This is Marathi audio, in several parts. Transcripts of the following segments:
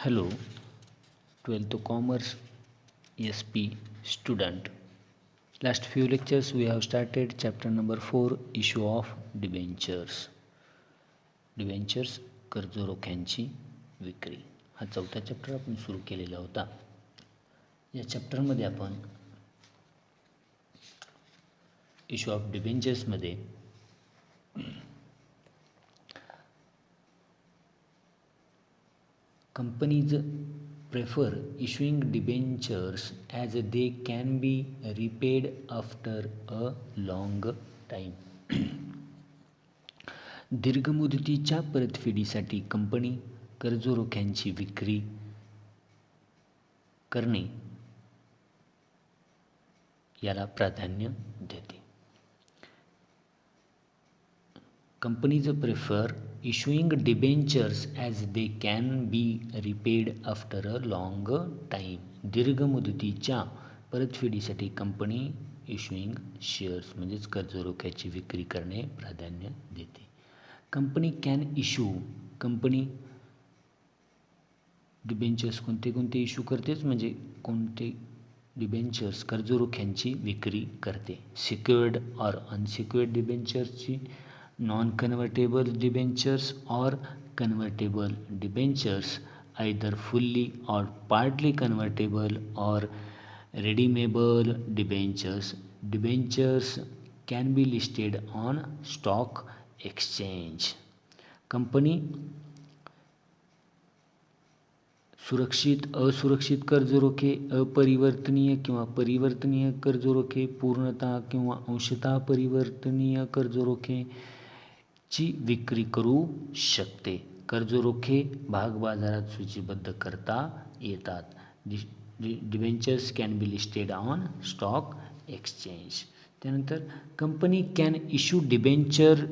Hello, 12th Commerce SP student. Last few lectures we have started chapter number 4, issue of debentures. Debentures कर्जरोख्यांची विक्री. हा चौथा चॅप्टर आपण सुरू केलेला होता. या चॅप्टरमध्ये आपण इश्यू ऑफ डिबेंचर्समध्ये companies prefer issuing debentures as they can be repaid after a long time. दीर्घ मुदतीच्या परतफेडीसाठी कंपनी कर्जरोख्यांची विक्री करणे याला प्राधान्य देते. Companies prefer issuing debentures as they can be repaid after a long time. दीर्घ मुदतीच्या परतफेडीसाठी कंपनी इश्युइंग शेअर्स म्हणजेच कर्जरोख्याची विक्री करणे प्राधान्य देते. कंपनी कंपनी डिबेंचर्स कोणते इश्यू करतेच म्हणजे कोणते डिबेंचर्स कर्जरोख्यांची विक्री करते. सिक्युअर्ड और अनसिक्युअर्ड डिबेंचर्सची, नॉन कन्वर्टेबल डिबेंचर्स और convertible debentures, either fully or partly convertible or redeemable debentures. Debentures can be listed on stock exchange. Company सुरक्षित, असुरक्षित कर्जरोखे, अपरिवर्तनीय किंवा परिवर्तनीय कर्जरोखे, पूर्णतः किंवा अंशतः परिवर्तनीय कर्जरोखे ची विक्री करू शकते. कर्जरोखे भागबाजारात सूचीबद्ध करता येतात. Debentures can be listed on stock exchange. त्यानंतर company can issue debenture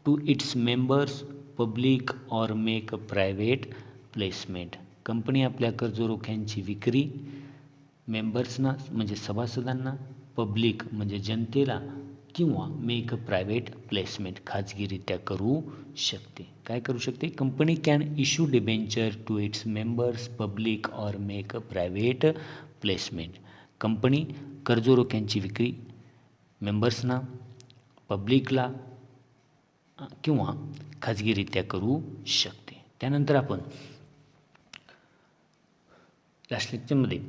to its members, public or make a private placement. Company आपल्या कर्जरोख्यांची विक्री मेंबर्सना म्हणजे सभासदांना, पब्लिक म्हणजे जनतेला किंवा मेक अ प्रायव्हेट प्लेसमेंट खाजगीरित्या करू शकते. काय करू शकते? Company can issue debenture to its members, public or make a private placement. Company कर्जरोख्यांची विक्री मेंबर्सना, पब्लिकला किंवा खाजगीरित्या करू शकते. त्यानंतर आपण लास्ट लेक्चरमध्ये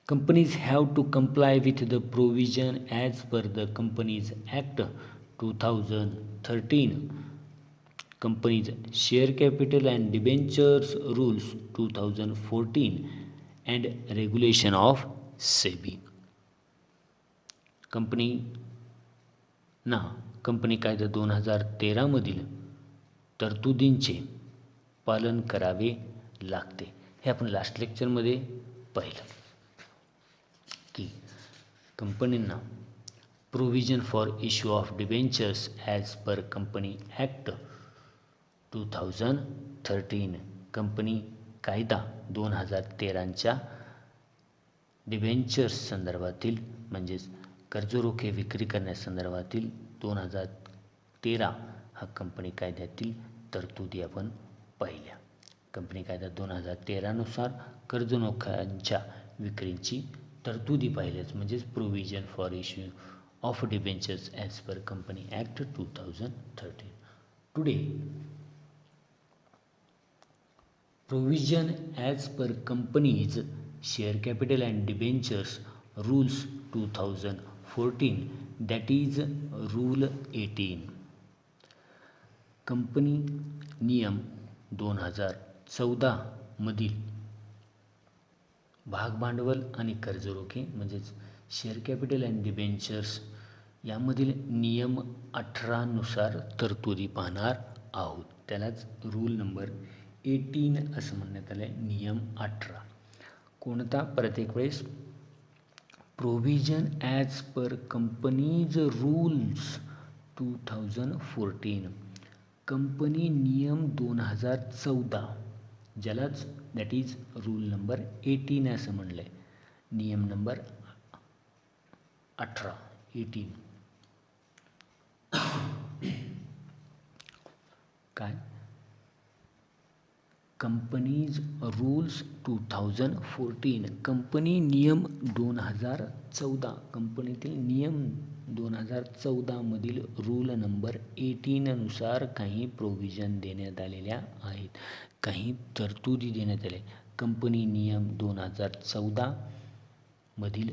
Companies have to comply with the provision as per the Companies Act 2013, Companies Share Capital and Debentures Rules 2014 and Regulation of SEBI. Company कायदा 2013 मधील तरतुदींचे पालन करावे लागते. हे आपण लास्ट लेक्चरमध्ये पाहिलं की कंपनींना provision for issue of debentures as per company act 2013, company कायदा 2013च्या डिबेंचर्स संदर्भातील म्हणजेच कर्जरोखे विक्री करण्यासंदर्भातील 2013 हा कंपनी कायद्यातील तरतुदी आपण पाहिल्या. कंपनी कायदा 2013नुसार कर्जरोख्यांच्या विक्रीची तरतुदी पाहिल्याच म्हणजेच provision for issue of debentures as per company act 2013. Today provision as per companies share capital and debentures rules 2014, that is rule 18. Company नियम 2014 मधील भागभांडवल आणि कर्जरोखे म्हणजेच शेअर कॅपिटल अँड डिबेंचर्स यामधील नियम 18 नुसार तरतुदी पाहणार आहोत. त्यालाच रूल नंबर 18 असं म्हणण्यात आलं आहे. नियम 18 कोणता? प्रत्येक वेळेस provision as per companies rules 2014, company नियम 2014 ज्यालाच दॅट इज रूल नंबर 18 असं म्हणलं आहे. नियम नंबर 18 काय? कंपनीज रूल्स 2014, कंपनी नियम 2014, कंपनीतील नियम 2014 मधील रूल नंबर 18 नुसार काही प्रोव्हिजन देण्यात आलेल्या आहेत, काही तरतुदी देण्यात आल्या. कंपनी नियम 2014 मधील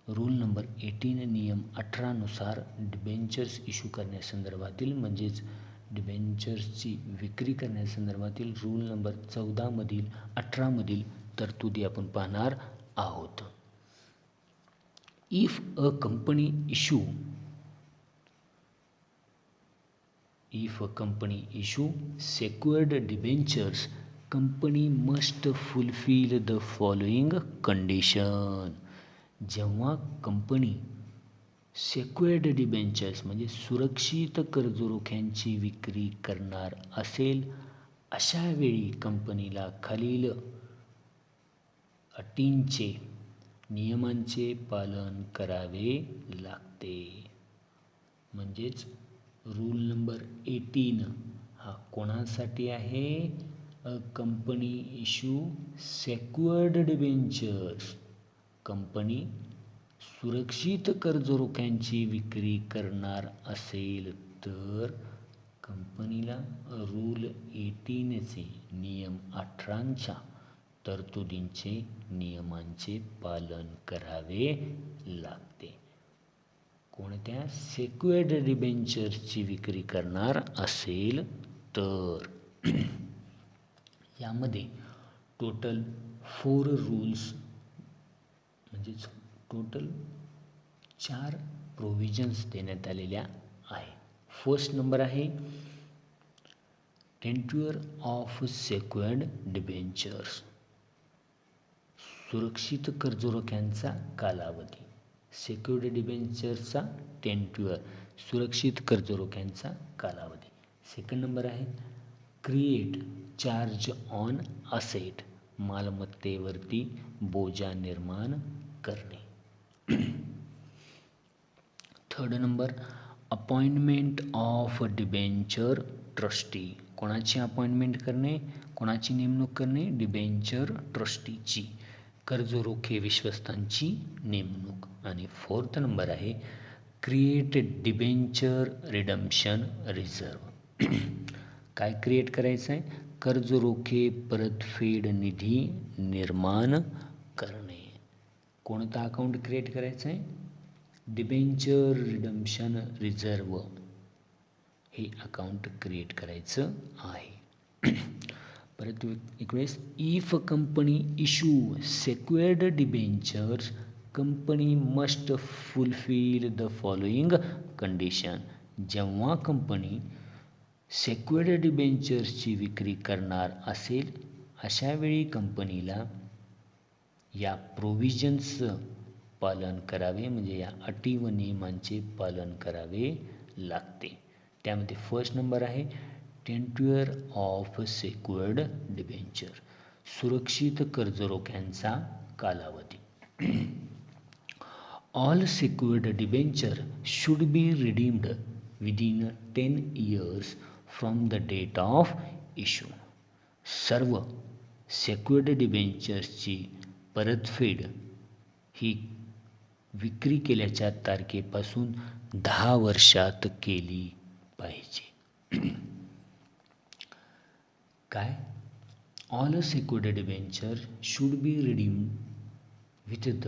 रूल नंबर 18 नियम 18 नुसार डिबेंचर्स इश्यू करण्यासंदर्भातील म्हणजेच डिबेंचर्सची विक्री करण्यासंदर्भातील रूल नंबर 18 मधील तरतुदी आपण पाहणार आहोत. If a company issue secured debentures, company must fulfill the following condition. जेव्हा कंपनी सेक्युअर्ड डिबेंचर्स म्हणजे सुरक्षित कर्जरोख्यांची विक्री करणार असेल, अशा वेळी कंपनीला खालील अटींचे, नियमांचे पालन करावे लागते. म्हणजेच रूल नंबर 18 हा कोणासाठी आहे? A company issue secured debentures, company सुरक्षित कर्जरोख्यांची विक्री करणार असेल तर कंपनीला रूल 18चे नियम 18च्या तरतुदींचे, नियमांचे पालन करावे लागते. कोणत्या? सेक्युअर्ड डिबेंचर्सची विक्री करणार असेल तर. यामध्ये टोटल 4 रूल्स म्हणजेच टोटल 4 प्रोव्हिजन्स देण्यात आलेल्या आहे. फर्स्ट नंबर आहे टेन्युअर ऑफ सेक्युअर्ड डिबेंचर्स, सुरक्षित कर्जरोख्यांचा कालावधी. सेक्युअर्ड डिबेंचर्सचा टेन्युअर, सुरक्षित कर्जरोख्यांचा कालावधी. सेकंड नंबर आहे क्रिएट चार्ज ऑन असेट, मालमत्तेवरती बोजा निर्माण करणे. Third number appointment of debenture trustee, कोणाची अपॉइंटमेंट करणे, कोणाची नेमणूक करणे? डिबेंचर ट्रस्टीची, कर्जरोखे विश्वस्तांची नेमणूक. आणि फोर्थ नंबर आहे क्रिएट डिबेंचर रिडम्पशन रिझर्व. काय क्रिएट करायचं आहे? कर्जरोखे परतफेड निधी निर्माण करणे. कोणता अकाउंट क्रिएट करायचं आहे? डिबेंचर रिडम्पशन रिझर्व हे अकाउंट क्रिएट करायचं आहे. परत एक वेळेस, if company issue secured debentures, company must fulfil the following condition. जेव्हा कंपनी सेक्युअर्ड डिबेंचर्सची विक्री करणार असेल, अशा वेळी कंपनीला या प्रोव्हिजन्सचं पालन करावे, म्हणजे या अटी व नियमांचे पालन करावे लागते. त्यामध्ये फर्स्ट नंबर आहे टेन्युअर ऑफ सेक्युअर्ड डिबेंचर, सुरक्षित कर्जरोख्यांचा कालावधी. All secured debenture should be redeemed within 10 years from the date of issue. सर्व सेक्युअर्ड डिबेंचर्सची परतफेड ही विक्री केल्याच्या तारखेपासून 10 वर्षात केली पाहिजे. काय? All secured debenture should be redeemed with the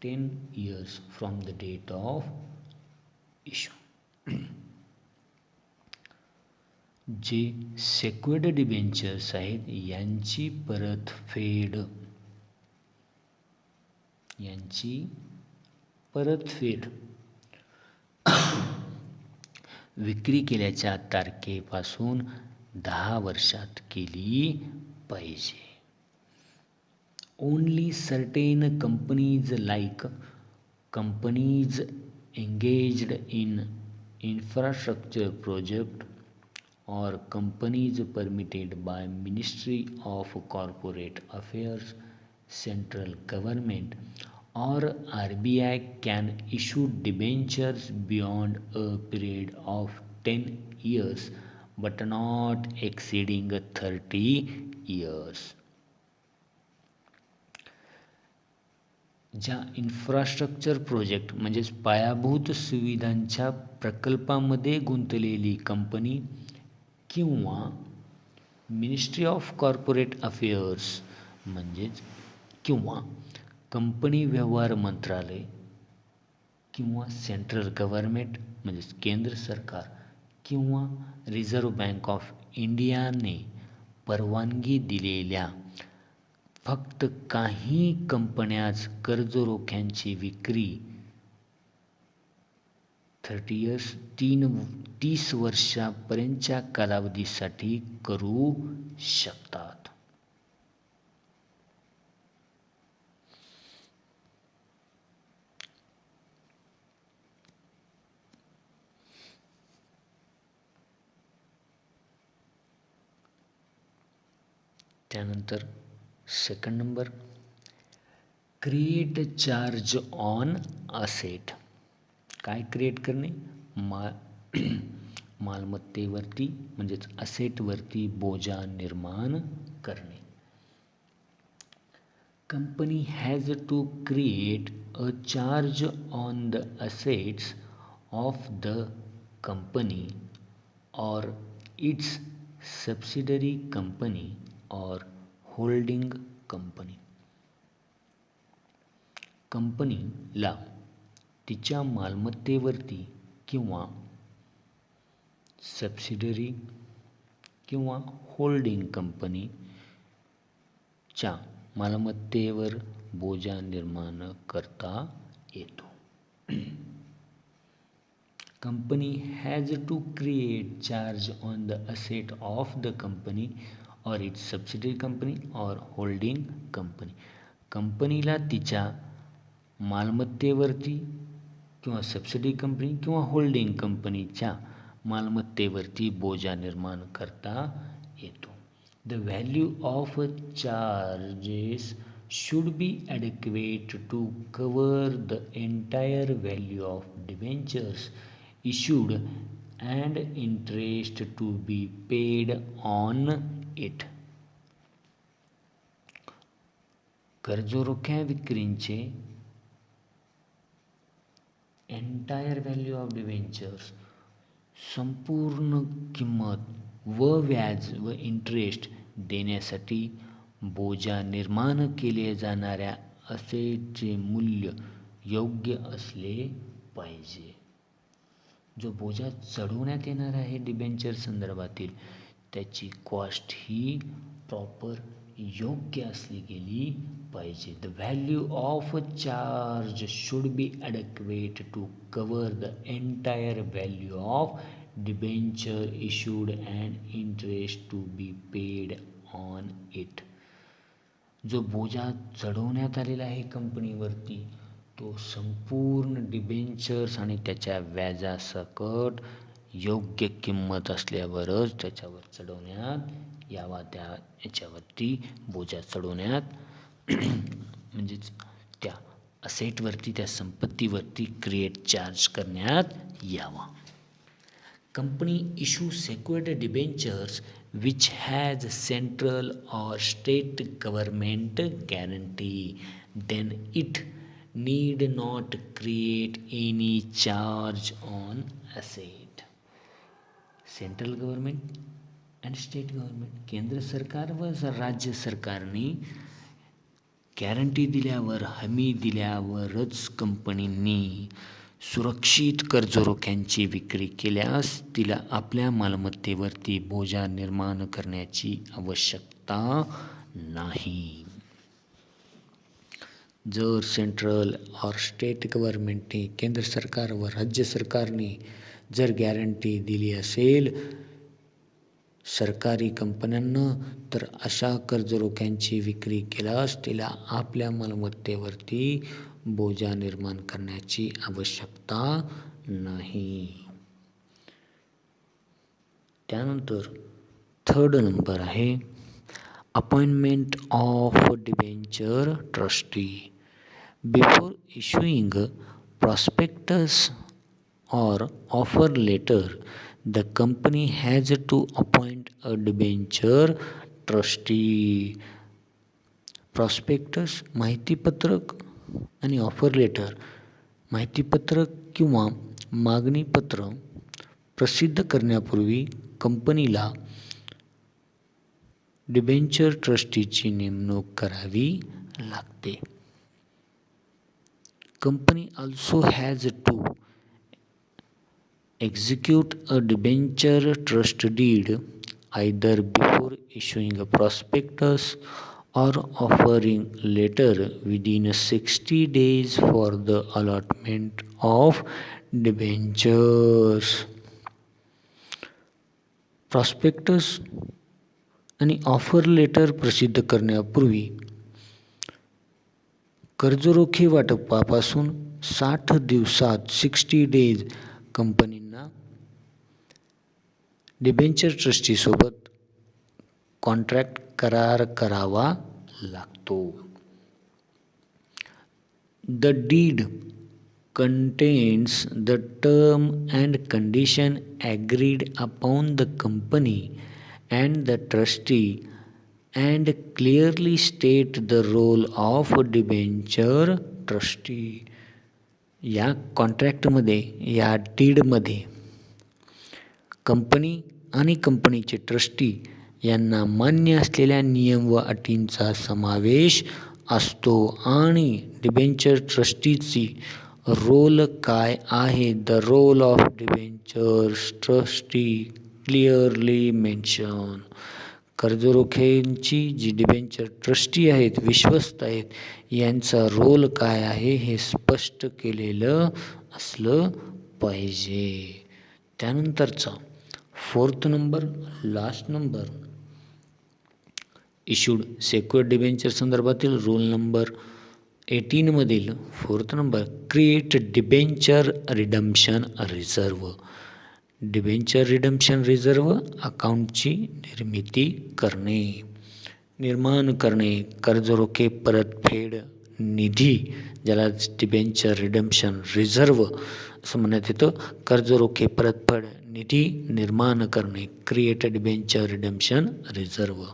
10 years from the date of issue. जे सेक्युअर्ड डिबेंचर्स आहेत यांची परतफेड विक्री केल्याच्या तारखेपासून 10 वर्षात केली पाहिजे. Only certain companies like companies engaged in infrastructure project or companies permitted by Ministry of Corporate Affairs, Central Government or RBI can issue debentures beyond a period of 10 years but not exceeding 30 years. ज्या इन्फ्रास्ट्रक्चर प्रोजेक्ट म्हणजेच पायाभूत सुविधांच्या प्रकल्पामध्ये गुंतलेली कंपनी किंवा मिनिस्ट्री ऑफ कॉर्पोरेट अफेअर्स म्हणजेच किंवा कंपनी व्यवहार मंत्रालय किंवा सेंट्रल गव्हर्नमेंट म्हणजेच केंद्र सरकार किंवा रिझर्व्ह बँक ऑफ इंडियाने परवानगी दिलेल्या फक्त काही कंपन्याच कर्जरोख्यांची विक्री 30 वर्षापर्यंतच्या कालावधीसाठी करू शकतात. त्यानंतर second number, create charge on asset. काय क्रिएट करणे? मालमत्तेवरती म्हणजेच असेटवरती बोजा निर्माण करणे. Company has to create a charge on the assets of the company और इट्स सबसिडरी कंपनी और होल्डिंग कंपनी. कंपनीला तिच्या मालमत्तेवरती किंवा सबसिडरी किंवा होल्डिंग कंपनीच्या मालमत्तेवर बोजा निर्माण करता येतो. Company has to create charge on the asset of the company और इट्स सबसिडरी कंपनी और होल्डिंग कंपनी. कंपनीला तिच्या मालमत्तेवरती किंवा सबसिडी कंपनी किंवा होल्डिंग कंपनीच्या मालमत्तेवरती बोजा निर्माण करता येतो. The value of charges should be adequate to cover the entire value of debentures issued and interest to be paid on it. कर्जरोख्या विक्रींचे एंटायर व्हॅल्यू ऑफ डिबेंचर्स संपूर्ण किंमत व व्याज व इंटरेस्ट देण्यासाठी बोजा निर्माण केले जाणाऱ्या असेटचे मूल्य योग्य असले पाहिजे. जो बोजा चढवण्यात येणार आहे डिबेंचर संदर्भातील त्याची कॉस्ट ही प्रॉपर योग्य असली गेली पाहिजे. The value of charge should be adequate to cover the entire value of debenture issued and interest to be paid on it. जो बोजा चढवण्यात आलेला आहे कंपनीवरती तो संपूर्ण डिबेंचर्स आणि त्याच्या व्याजासकट योग्य किंमत असल्यावरच त्याच्यावर चढवण्यात यावा. याच्यावरती बोजा चढवण्यात म्हणजेच त्या असेटवरती त्या संपत्तीवरती क्रिएट चार्ज करण्यात यावा. Company issue secured debentures which has central or state government guarantee, then it need not create any charge on asset. Central government and state government, केंद्र सरकार व राज्य सरकारने गॅरंटी दिल्यावर, हमी दिल्यावरच कंपनींनी सुरक्षित कर्जरोख्यांची विक्री केल्यास तिला आपल्या मालमत्तेवरती बोजा निर्माण करण्याची आवश्यकता नाही. जर सेंट्रल और स्टेट गव्हर्नमेंटने, केंद्र सरकार व राज्य सरकारने जर गॅरंटी दिली असेल सरकारी कंपन्यांना, तर अशा कर्जरोख्यांची विक्री केल्यास तिला आपल्या मालमत्तेवरती बोजा निर्माण करण्याची आवश्यकता नाही. त्यानंतर थर्ड नंबर आहे appointment of debenture trustee. Before issuing prospectus or offer letter the company has to appoint a debenture trustee. Prospectus माहितीपत्रक आणि ऑफर लेटर. माहितीपत्रक किंवा मागणीपत्र प्रसिद्ध करण्यापूर्वी कंपनीला डिबेंचर ट्रस्टीची नेमणूक करावी लागते. Company also has to execute a debenture trust deed either before issuing a prospectus or offering letter within 60 days for the allotment of debentures. Prospectus आणि ऑफर लेटर प्रसिद्ध करण्यापूर्वी कर्जरोखे वाटपापासून 60 दिवसात 60 डेज कंपनींना डिबेंचर ट्रस्टीसोबत कॉन्ट्रॅक्ट करार करावा लागतो. The deed contains the term and condition agreed upon the company and the trustee and clearly state the role of debenture trustee. या कॉन्ट्रॅक्टमध्ये, या डीडमध्ये कंपनी आणि कंपनीचे ट्रस्टी यांना मान्य असलेल्या नियम व अटींचा समावेश असतो आणि डिबेंचर ट्रस्टीची रोल काय आहे. The role of debenture trustee clearly mention. कर्जरोख्यांची जी डिबेंचर ट्रस्टी आहेत, विश्वस्त आहेत, यांचा रोल काय आहे हे स्पष्ट केलेलं असलं पाहिजे. त्यानंतरचा 4th number, last number, issued secured debenture संदर्भातील रूल नंबर 18 मधील 4th number, create debenture redemption reserve. Debenture redemption reserve अकाउंटची निर्मिती करणे, निर्माण करणे. कर्जरोखे परतफेड निधी, ज्याला डिबेंचर रिडम्पशन रिझर्व असं म्हणण्यात येतं. कर्जरोखे परतफेड निधी निर्माण करणे, create debenture redemption reserve.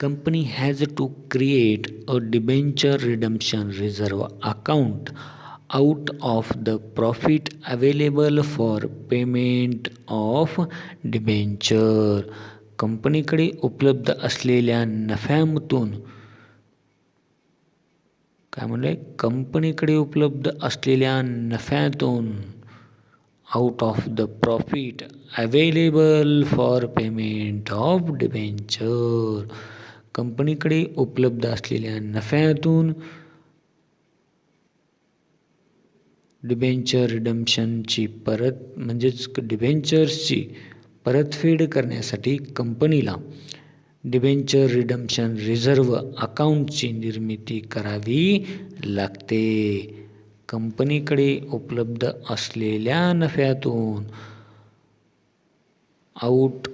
Company has to create a debenture redemption reserve account out of the profit available for payment of debenture. कंपनीकडे उपलब्ध असलेल्या नफ्यामधून, काय म्हणले, कंपनीकडे उपलब्ध असलेल्या नफ्यातून, out of the profit available for payment of debenture. कंपनीकडे उपलब्ध असलेल्या नफ्यातून डिबेंचर रिडम्पशनची म्हणजेच डिबेंचर्सची परतफेड करण्यासाठी कंपनीला डिबेंचर रिडम्पशन रिझर्व अकाउंटची निर्मिती करावी लागते. कंपनीकडे उपलब्ध असलेल्या नफ्यातून, out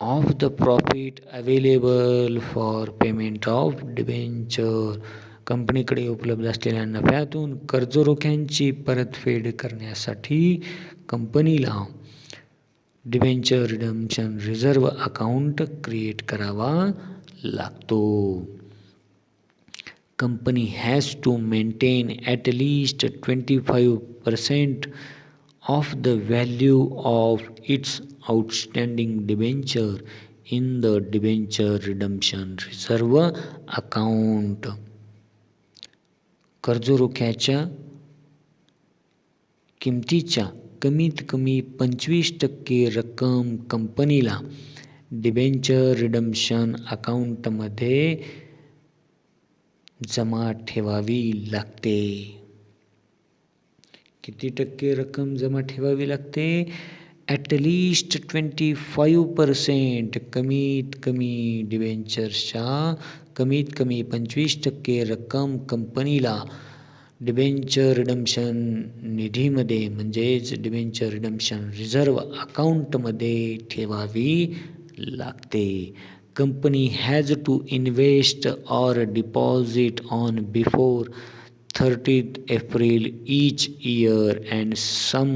of the profit available for payment of debenture. कंपनीकडे उपलब्ध असलेल्या नफ्यातून कर्जरोख्यांची परतफेड करण्यासाठी कंपनीला debenture redemption reserve account create करावा लागतो. Company has to maintain at least 25% of the value of its outstanding debenture in the debenture redemption reserve account. कर्जरोख्याच्या किमतीच्या कमीत कमी 25% रक्कम कंपनीला डिबेंचर रिडम्पशन अकाउंटमध्ये जमा ठेवावी लागते. किती टक्के रक्कम जमा ठेवावी लागते? At least 25%. कमीत कमी डिबेंचर्सच्या कमीत कमी 25% रक्कम कंपनीला डिबेंचर रिडम्पशन निधीमध्ये, म्हणजेच डिबेंचर रिडम्पशन रिझर्व अकाउंटमध्ये ठेवावी लागते. Company has to invest or deposit on before 30th April each year and sum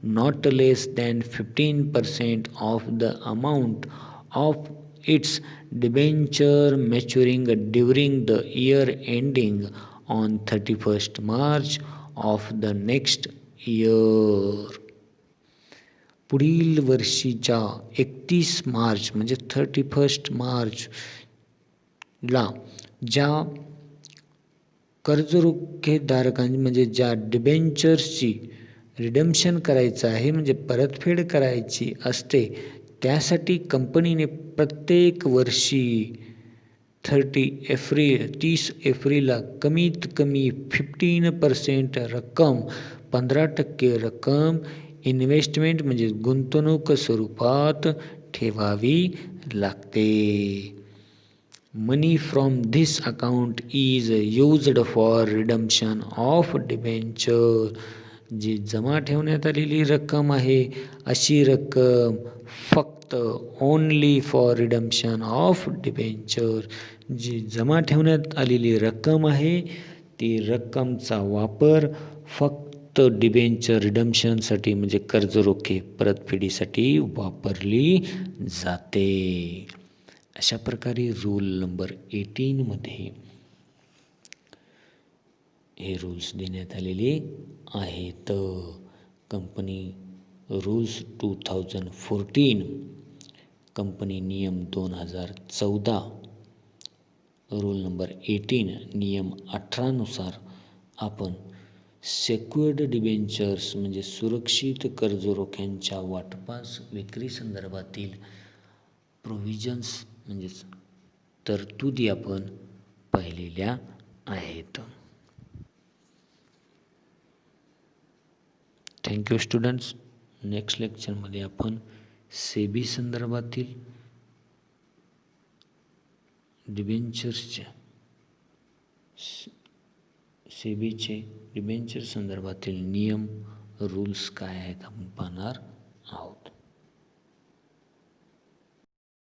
not less than 15% of the amount of its debenture maturing during the year ending on 31st March of the next year. पुढील वर्षीच्या 31 मार्च म्हणजे 31 मार्चला ज्या कर्जरोखेधारकांची म्हणजे ज्या डिबेंचर्सची रिडम्शन करायचं आहे म्हणजे परतफेड करायची असते त्यासाठी कंपनीने प्रत्येक वर्षी 30 एप्रिलला कमीत कमी 15% रक्कम 15% रक्कम इन्व्हेस्टमेंट म्हणजे गुंतवणूक स्वरूपात ठेवावी लागते. Money from this account is used for redemption of debenture. जी जमा ठेवण्यात आलेली रक्कम आहे अशी रक्कम फक्त only for redemption of debenture. जी जमा ठेवण्यात आलेली रक्कम आहे ती रक्कमचा वापर फक्त डिबेंचर रिडम्शनसाठी म्हणजे कर्जरोखे परतफेडीसाठी वापरली जाते. अशा प्रकारे रूल नंबर 18 मध्ये हे रूल्स देण्यात आलेले आहेत. कंपनी रूल्स 2014, कंपनी नियम 2014, रूल नंबर 18 नियम 18 नुसार आपण सेक्युअर्ड डिबेंचर्स म्हणजे सुरक्षित कर्जरोख्यांच्या वाटपास विक्री संदर्भातील प्रोव्हिजन्स म्हणजेच तरतुदी आपण पाहिलेल्या आहेत. Thank you students. नेक्स्ट लेक्चरमध्ये आपण सेबी संदर्भातील डिबेंचर्सच्या सेबीचे डिबेंचर संदर्भातील नियम रूल्स काय आहेत आपण पाहणार आहोत.